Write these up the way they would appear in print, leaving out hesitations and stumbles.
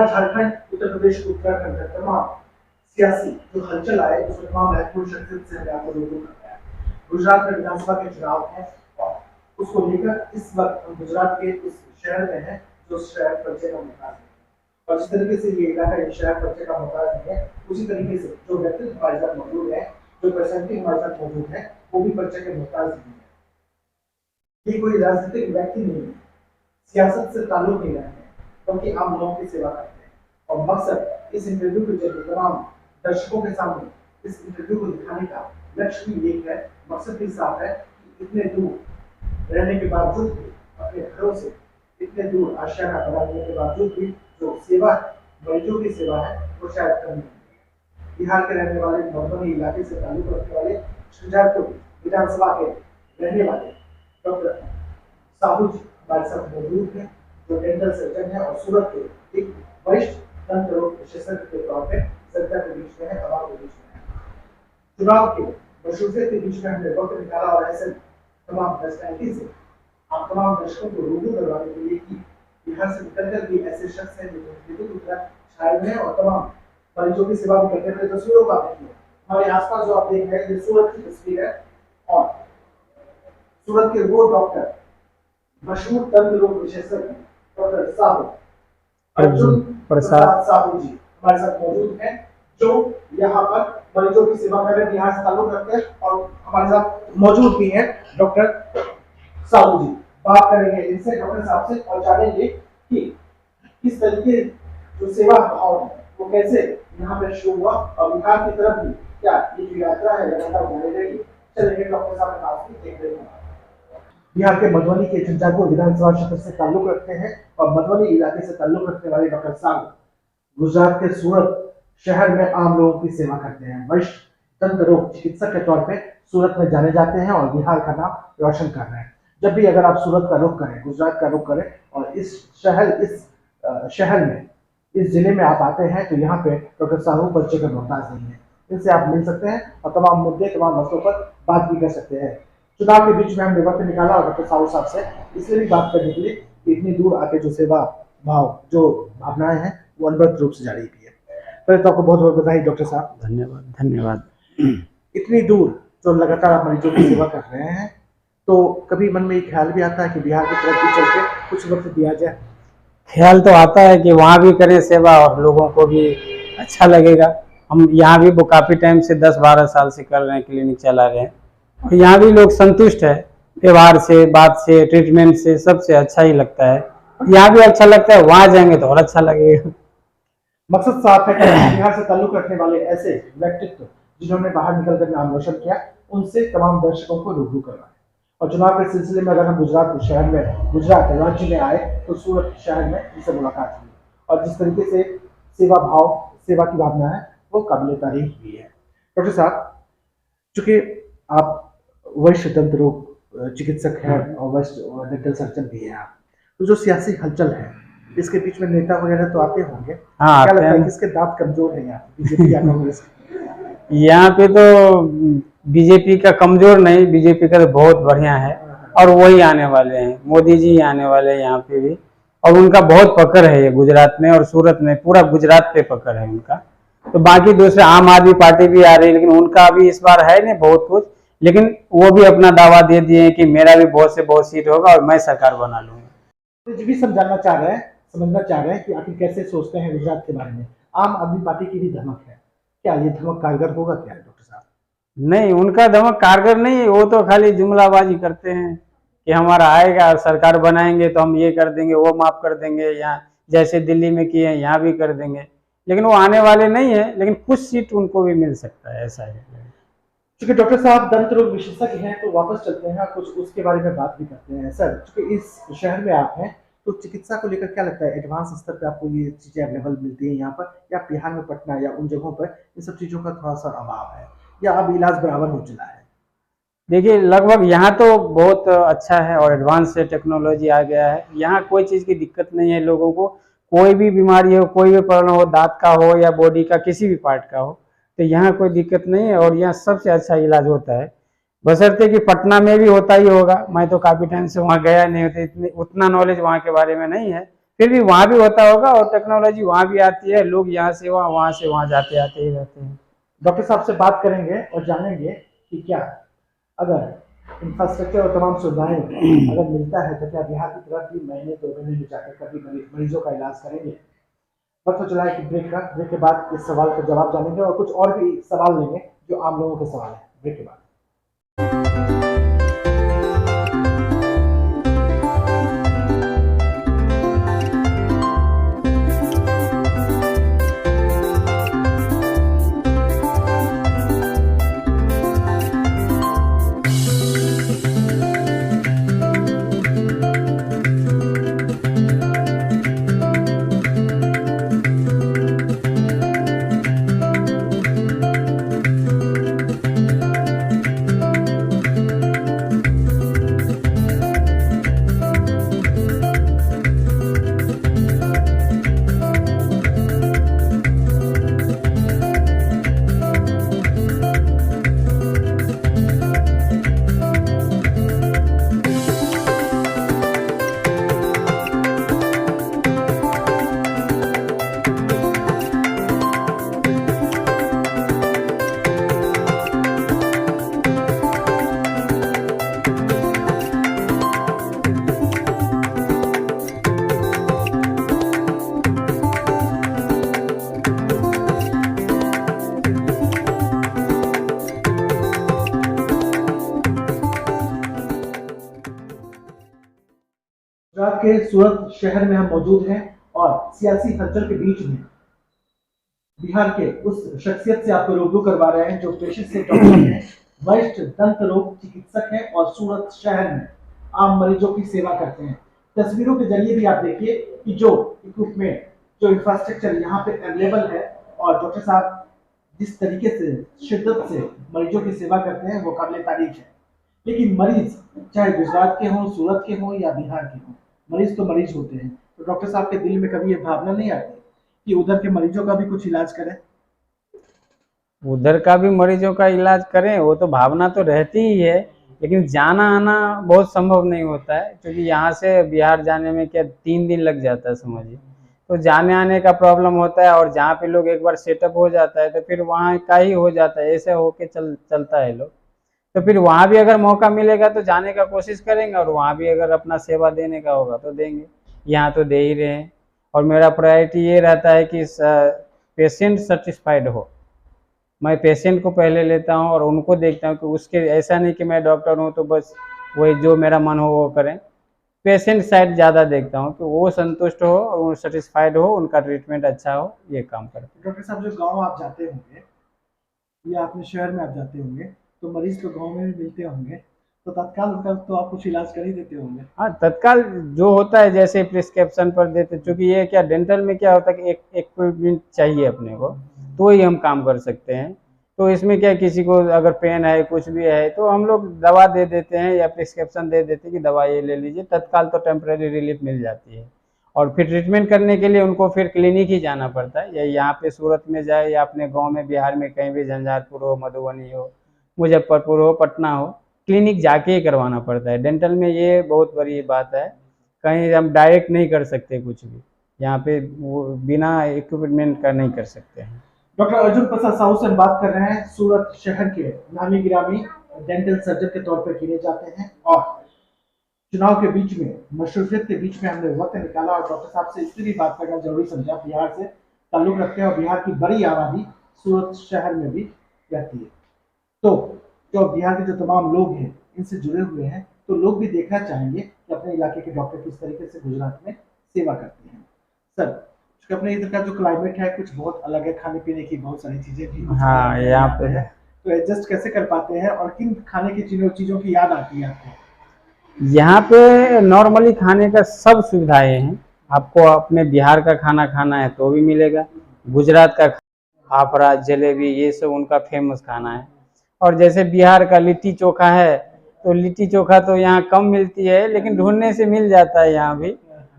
बिहार, झारखंड, उत्तर प्रदेश, उत्तराखंड का तमाम सियासी जो हलचल आए उसमें तमाम महत्वपूर्ण शख्सियत से हमें आपको रूबरू करना है। गुजरात में विधानसभा के चुनाव है और उसको लेकर इस वक्त हम गुजरात के इस शहर में हैं जो शहर परिचय का मोहताज है, और जिस तरीके से ये इलाका ये शहर परिचय का मोहताज नहीं है, उसी तरीके से जो व्यक्तित्व हमारे साथ मौजूद है, जो पर्सनैलिटी हमारे साथ मौजूद है, वो भी परिचय के मोहताज नहीं है। ये कोई राजनीतिक व्यक्ति नहीं है, सियासत से ताल्लुक नहीं रखते हैं, बल्कि आम लोगों की सेवा करते हैं। और मकसद इस इंटरव्यू के जरिए तमाम दर्शकों के सामने इस इंटरव्यू को दिखाने का लक्ष्य भी एक है, मकसद भी साफ है कि इतने दूर रहने के बावजूद भी, अपने घरों से इतने दूर आशियाना बनाने के बावजूद भी जो सेवा है, मरीजों की सेवा है, वो शायद कम नहीं है। बिहार के रहने वाले, मधुबनी इलाके से ताल्लुक रखने वाले, शुजालपुर विधानसभा के रहने वाले डॉक्टर साहू जी हमारे साथ मौजूद हैं, जो डेंटल सर्जन है और सूरत के एक वरिष्ठ दंत रोग विशेषज्ञ के तौर पर जनता के बीच में है, तमाम के बीच में है। चुनाव के मशरूफियत के बीच में हमने वक्त निकाला और ऐसे तमाम पर्सनैलिटी से आप तमाम दर्शकों को रूबरू करवाने के लिए कि बिहार से निकलकर भी ऐसे शख्स हैं जो छाए हुए हैं और तमाम मरीजों की सेवा भी करते हुए तस्वीरों का देखिए। हमारे आसपास जो आप देख रहे हैं ये सूरत की तस्वीर है और सूरत के वो डॉक्टर मशहूर दंत रोग विशेषज्ञ डॉक्टर साहू अर्जुन प्रसाद साहू जी हमारे साथ मौजूद हैं, जो यहाँ पर मरीजों की सेवा कर रहे हैं, बिहार से ताल्लुक रखते हैं और हमारे साथ मौजूद भी हैं डॉक्टर साहू जी। बात करेंगे इनसे, डॉक्टर साहब से, और जानेंगे कि किस तरीके जो सेवा भाव है वो कैसे यहाँ पे शुरू हुआ और बिहार की तरफ भी क्या ये जो यात्रा है लगातार जारी रहेगी। चलिए डॉक्टर साहब के पास देख रहे हैं। बिहार के मधुबनी के झंझारपुर विधानसभा क्षेत्र से ताल्लुक रखते हैं और मधुबनी इलाके से ताल्लुक रखने वाले डॉक्टर साहब गुजरात के सूरत शहर में आम लोगों की सेवा करते हैं। वरिष्ठ दंत रोग चिकित्सक के तौर पे सूरत में जाने जाते हैं और बिहार का नाम रोशन कर रहे हैं। जब भी अगर आप सूरत का रुख करें, गुजरात का रुख करें और इस शहर में, इस जिले में आप आते हैं तो यहाँ पे डॉक्टर साहू परिचय का मोहताज नहीं है। इनसे आप मिल सकते हैं और तमाम मुद्दे, तमाम मसलों पर बात भी कर सकते हैं। चुनाव के बीच में हमने वक्त निकाला और डॉक्टर साहू साहब से इसलिए भी बात करने के लिए कि इतनी दूर आके जो सेवा भाव, जो भावनाएं हैं वो अनवरत रूप से जारी भी है। पहले तो आपको बहुत बहुत बधाई डॉक्टर साहब। धन्यवाद धन्यवाद। इतनी दूर जो लगातार आप मरीजों की सेवा कर रहे हैं, तो कभी मन में एक ख्याल भी आता है कि बिहार की तरफ भी चल के कुछ वक्त दिया जाए? ख्याल तो आता है कि वहाँ भी करें सेवा और लोगों को भी अच्छा लगेगा। हम यहाँ भी वो काफ़ी टाइम से 10-12 साल से कर रहे हैं, क्लिनिक चला रहे हैं और यहाँ भी लोग संतुष्ट है, व्यवहार से, बात से, ट्रीटमेंट से, सबसे अच्छा ही लगता है। यहाँ भी अच्छा लगता है, वहाँ जाएंगे तो और अच्छा लगेगा। मकसद साफ है कि बिहार से ताल्लुक रखने वाले ऐसे व्यक्तित्व जिन्होंने बाहर निकलकर नाम रोशन किया, उनसे तमाम दर्शकों को रूबरू करवाएं। और चुनाव के सिलसिले में अगर हम गुजरात शहर में, गुजरात राज्य में आए तो सूरत शहर में इनसे मुलाकात हुई और जिस तरीके से सेवा भाव, सेवा की भावना है वो काबिल तारीफ भी है। डॉक्टर साहब, चूंकि आप वरिष्ठ दंत रोग चिकित्सक हैं और वरिष्ठ डेंटल सर्जन भी हैं, आप तो जो सियासी हलचल है इसके बीच में नेता वगैरह तो आते होंगे, हाँ, क्या लगता है किसके दांत कमजोर है यहाँ, बीजेपी या कांग्रेस? यहाँ पे तो बीजेपी का कमजोर नहीं, बीजेपी का तो बहुत बढ़िया है और वही आने वाले हैं, मोदी जी आने वाले हैं यहाँ पे भी, और उनका बहुत पकड़ है ये गुजरात में और सूरत में, पूरा गुजरात पे पकड़ है उनका। तो बाकी दूसरे आम आदमी पार्टी भी आ रही है, लेकिन उनका अभी इस बार है नहीं बहुत कुछ, लेकिन वो भी अपना दावा दे दिए हैं कि मेरा भी बहुत से बहुत सीट होगा और मैं सरकार बना लूंगा। जी भी समझना चाह रहे हैं, समझना चाह रहे हैं कि आखिर कैसे सोचते हैं गुजरात के बारे में। आम आदमी पार्टी की भी धमक है, क्या ये धमक कारगर होगा क्या डॉक्टर साहब? नहीं, उनका धमक कारगर नहीं, वो तो खाली जुमलाबाजी करते हैं कि हमारा आएगा और सरकार बनाएंगे तो हम ये कर देंगे, वो माफ कर देंगे, यहाँ जैसे दिल्ली में किए यहाँ भी कर देंगे, लेकिन वो आने वाले नहीं है, लेकिन कुछ सीट उनको भी मिल सकता है, ऐसा है। चूंकि डॉक्टर साहब दंत रोग विशेषज्ञ हैं तो वापस चलते हैं, कुछ उसके बारे में बात भी करते हैं। सर, चूंकि इस शहर में आप हैं तो चिकित्सा को लेकर क्या लगता है, एडवांस स्तर पे आपको ये चीजें अवेलेबल मिलती हैं यहाँ पर, या बिहार में पटना या उन जगहों पर इन सब चीजों का थोड़ा सा अभाव है, या अब इलाज बराबर हो चला है? देखिए, लगभग यहाँ तो बहुत अच्छा है और एडवांस से टेक्नोलॉजी आ गया है, यहाँ कोई चीज़ की दिक्कत नहीं है लोगों को। कोई भी बीमारी हो, कोई भी प्रॉब्लम हो, दांत का हो या बॉडी का किसी भी पार्ट का हो, तो यहाँ कोई दिक्कत नहीं है और यहाँ सबसे अच्छा इलाज होता है। बशर्ते कि पटना में भी होता ही होगा, मैं तो काफ़ी टाइम से वहाँ गया नहीं होता, इतनी उतना नॉलेज वहाँ के बारे में नहीं है, फिर भी वहाँ भी होता होगा और टेक्नोलॉजी वहाँ भी आती है, लोग यहाँ से वहाँ से वहाँ जाते आते ही रहते हैं। डॉक्टर साहब से बात करेंगे और जानेंगे कि क्या अगर इंफ्रास्ट्रक्चर और तमाम सुविधाएं अगर मिलता है तो क्या बिहार की तरफ भी महीने 2 महीने में जाकर कभी मरीजों का इलाज करेंगे। वक्त चला है कि ब्रेक के बाद इस सवाल का जवाब जानेंगे और कुछ और भी सवाल लेंगे जो आम लोगों के सवाल है। ब्रेक के बाद। गुजरात के सूरत शहर में हम मौजूद हैं और सियासी हलचल के बीच में बिहार के उस शख्सियत से आपको रूबरू करवा रहे हैं जो पेशे से डॉक्टर हैं, वरिष्ठ दंत रोग चिकित्सक हैं और सूरत शहर में आम मरीजों की सेवा करते हैं। तस्वीरों के जरिए भी आप देखिए कि जो इक्विपमेंट, जो इंफ्रास्ट्रक्चर यहाँ पे अवेलेबल है और डॉक्टर साहब जिस तरीके से शिद्दत से मरीजों की सेवा करते हैं वो काबिल तारीफ है। लेकिन मरीज चाहे गुजरात के हों, सूरत के हों या बिहार के हों, मरीज तो मरीज होते हैं। तो डॉक्टर साहब के दिल में कभी ये भावना नहीं आती कि उधर के मरीजों का भी कुछ इलाज करें? उधर का भी मरीजों का इलाज करें, वो तो भावना तो रहती ही है, लेकिन जाना आना बहुत संभव नहीं होता है क्योंकि यहाँ से बिहार जाने में क्या 3 दिन लग जाता है समझिए। तो जाने आने का प्रॉब्लम होता है और जहाँ पे लोग एक बार सेटअप हो जाता है तो फिर वहाँ का ही हो जाता है, ऐसे होके चलता है लोग। तो फिर वहाँ भी अगर मौका मिलेगा तो जाने का कोशिश करेंगे और वहाँ भी अगर अपना सेवा देने का होगा तो देंगे। यहाँ तो दे ही रहे हैं और मेरा प्रायोरिटी ये रहता है कि पेशेंट सेटिस्फाइड हो। मैं पेशेंट को पहले लेता हूँ और उनको देखता हूँ कि उसके, ऐसा नहीं कि मैं डॉक्टर हूँ तो बस वही जो मेरा मन हो वो करें। पेशेंट साइड ज़्यादा देखता हूँ कि वो संतुष्ट हो और वो सेटिस्फाइड हो, उनका ट्रीटमेंट अच्छा हो, ये काम करते हैं। डॉक्टर साहब जो गाँव आप जाते होंगे या अपने शहर में आप जाते होंगे तो मरीज तो गाँव में भी मिलते होंगे, तो तत्काल उनका तो आप कुछ इलाज कर ही देते होंगे? हाँ, तत्काल जो होता है जैसे प्रिस्क्रिप्शन पर देते, क्योंकि ये क्या डेंटल में क्या होता है कि एक इक्विपमेंट चाहिए अपने को तो ही हम काम कर सकते हैं। तो इसमें क्या किसी को अगर पेन है कुछ भी है तो हम लोग दवा दे देते हैं या प्रिस्क्रिप्शन दे देते हैं कि दवा ये ले लीजिए, तत्काल तो टेम्परेरी रिलीफ मिल जाती है। और फिर ट्रीटमेंट करने के लिए उनको फिर क्लिनिक ही जाना पड़ता है, या यहाँ पे सूरत में जाए या अपने गाँव में बिहार में कहीं भी झंझारपुर हो, मधुबनी हो, मुजफ्फरपुर हो, पटना हो, क्लिनिक जाके ही करवाना पड़ता है। डेंटल में ये बहुत बड़ी बात है, कहीं हम डायरेक्ट नहीं कर सकते कुछ भी, यहाँ पे वो बिना इक्विपमेंट का नहीं कर सकते हैं। डॉक्टर अर्जुन प्रसाद साहू से हम बात कर रहे हैं, सूरत शहर के नामी गिरामी डेंटल सर्जन के तौर पर गिने जाते हैं और चुनाव के बीच में, मशरूफियत के बीच में हमने वक्त निकाला और डॉक्टर साहब से इसलिए बात करना जरूरी समझा, बिहार से ताल्लुक रखते हैं और बिहार की बड़ी आबादी सूरत शहर में भी रहती है। तो जो बिहार के जो तमाम लोग हैं इनसे जुड़े हुए हैं तो लोग भी देखना चाहेंगे कि अपने इलाके के डॉक्टर किस तरीके से गुजरात में सेवा करते हैं। सर, अपने इधर का जो क्लाइमेट है कुछ बहुत अलग है, खाने पीने की बहुत सारी चीजें भी हाँ यहाँ पे है, तो एडजस्ट कैसे कर पाते हैं और किन खाने की चीजों की याद आती है आपको? यहाँ पे नॉर्मली खाने का सब सुविधाएं हैं। आपको अपने बिहार का खाना खाना है तो भी मिलेगा, गुजरात का फाफड़ा जलेबी ये सब उनका फेमस खाना है। और जैसे बिहार का लिट्टी चोखा है तो लिट्टी चोखा तो यहाँ कम मिलती है लेकिन ढूंढने से मिल जाता है यहाँ भी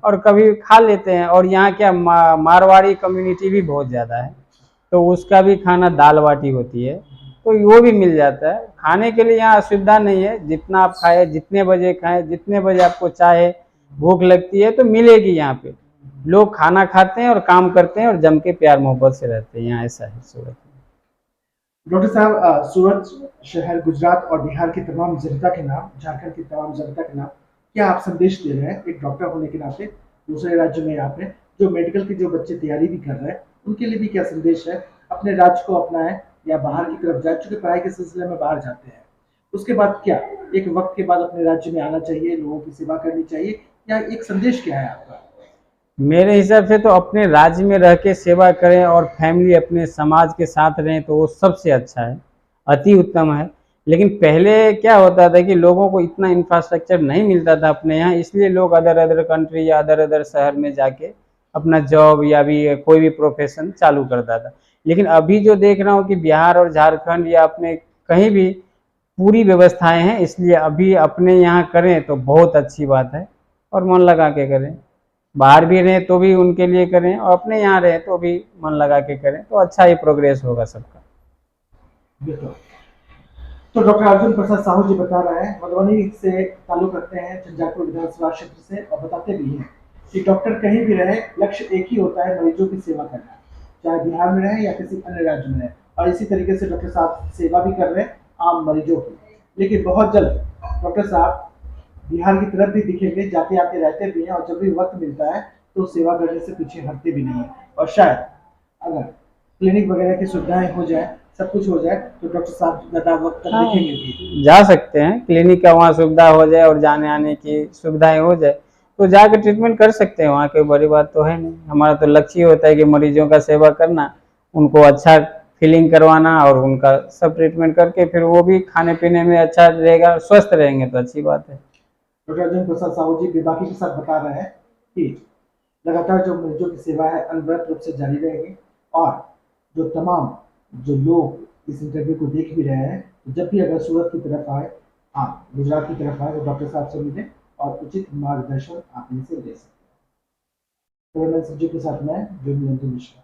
और कभी खा लेते हैं। और यहाँ क्या मारवाड़ी कम्युनिटी भी बहुत ज़्यादा है तो उसका भी खाना दाल बाटी होती है तो वो भी मिल जाता है। खाने के लिए यहाँ असुविधा नहीं है, जितना आप खाएं, जितने बजे खाएं, जितने बजे आपको चाहे भूख लगती है तो मिलेगी यहाँ पे। लोग खाना खाते हैं और काम करते हैं और जम के प्यार मोहब्बत से रहते हैं। यहाँ ऐसा है सूरत में। डॉक्टर साहब, सूरत शहर, गुजरात और बिहार की तमाम जनता के नाम, झारखंड की तमाम जनता के नाम क्या आप संदेश दे रहे हैं एक डॉक्टर होने के नाते? दूसरे राज्यों में आपने जो मेडिकल के जो बच्चे तैयारी भी कर रहे हैं उनके लिए भी क्या संदेश है? अपने राज्य को अपनाएं या बाहर की तरफ जाए, चूंकि पढ़ाई के सिलसिले में बाहर जाते हैं, उसके बाद क्या एक वक्त के बाद अपने राज्य में आना चाहिए, लोगों की सेवा करनी चाहिए, या एक संदेश क्या है आपका? मेरे हिसाब से तो अपने राज्य में रह के सेवा करें और फैमिली अपने समाज के साथ रहें तो वो सबसे अच्छा है, अति उत्तम है। लेकिन पहले क्या होता था कि लोगों को इतना इंफ्रास्ट्रक्चर नहीं मिलता था अपने यहाँ, इसलिए लोग अदर अदर कंट्री या अदर अदर शहर में जाके अपना जॉब या भी कोई भी प्रोफेशन चालू करता था। लेकिन अभी जो देख रहा हूँ कि बिहार और झारखंड या अपने कहीं भी पूरी व्यवस्थाएं हैं, इसलिए अभी अपने यहाँ करें तो बहुत अच्छी बात है और मन लगा के करें। बाहर भी रहें तो भी उनके लिए करें और अपने यहाँ रहें तो भी मन लगा के करें, तो अच्छा ही प्रोग्रेस होगा सबका। बिल्कुल। तो डॉक्टर अर्जुन प्रसाद साहू जी बता रहे हैं, मधुबनी से ताल्लुक रखते हैं, झंझारपुर विधानसभा क्षेत्र से, और बताते भी हैं कि डॉक्टर कहीं भी रहे लक्ष्य एक ही होता है, मरीजों की सेवा करना, चाहे बिहार में रहे या किसी अन्य राज्य में रहे। और इसी तरीके से डॉक्टर साहब सेवा भी कर रहे हैं आम मरीजों की। लेकिन बहुत जल्द डॉक्टर साहब बिहार की तरफ भी दिखेंगे, जाते आते रहते भी हैं, और जब भी वक्त मिलता है तो सेवा करने से पीछे हटते भी नहीं है। और शायद अगर क्लिनिक वगैरह की सुविधाएं हो जाए, सब कुछ हो जाए, तो डॉक्टर साहब ज़्यादा वक्त तक दिखेंगे भी। जा सकते हैं, क्लिनिक का वहाँ सुविधा हो जाए और जाने आने की सुविधाएं हो जाए तो जाकर ट्रीटमेंट कर सकते हैं, वहाँ कोई बड़ी बात तो है नहीं। हमारा तो लक्ष्य ही होता है कि मरीजों का सेवा करना, उनको अच्छा फीलिंग करवाना और उनका सब ट्रीटमेंट करके फिर वो भी खाने पीने में अच्छा रहेगा, स्वस्थ रहेंगे तो अच्छी बात है। डॉक्टर अर्जुन प्रसाद साहू जी बेबाकी के साथ बता रहे हैं कि लगातार जो मरीजों की सेवा है अनवरत रूप से जारी रहेगी, और जो तमाम जो लोग इस इंटरव्यू को देख भी रहे हैं, जब भी अगर सूरत की तरफ आए, आप गुजरात की तरफ आए, तो डॉक्टर साहब से मिलें और उचित मार्गदर्शन आप इनसे ले सकते हैं। तो मैं संजू के साथ मैं जो मिश्रा।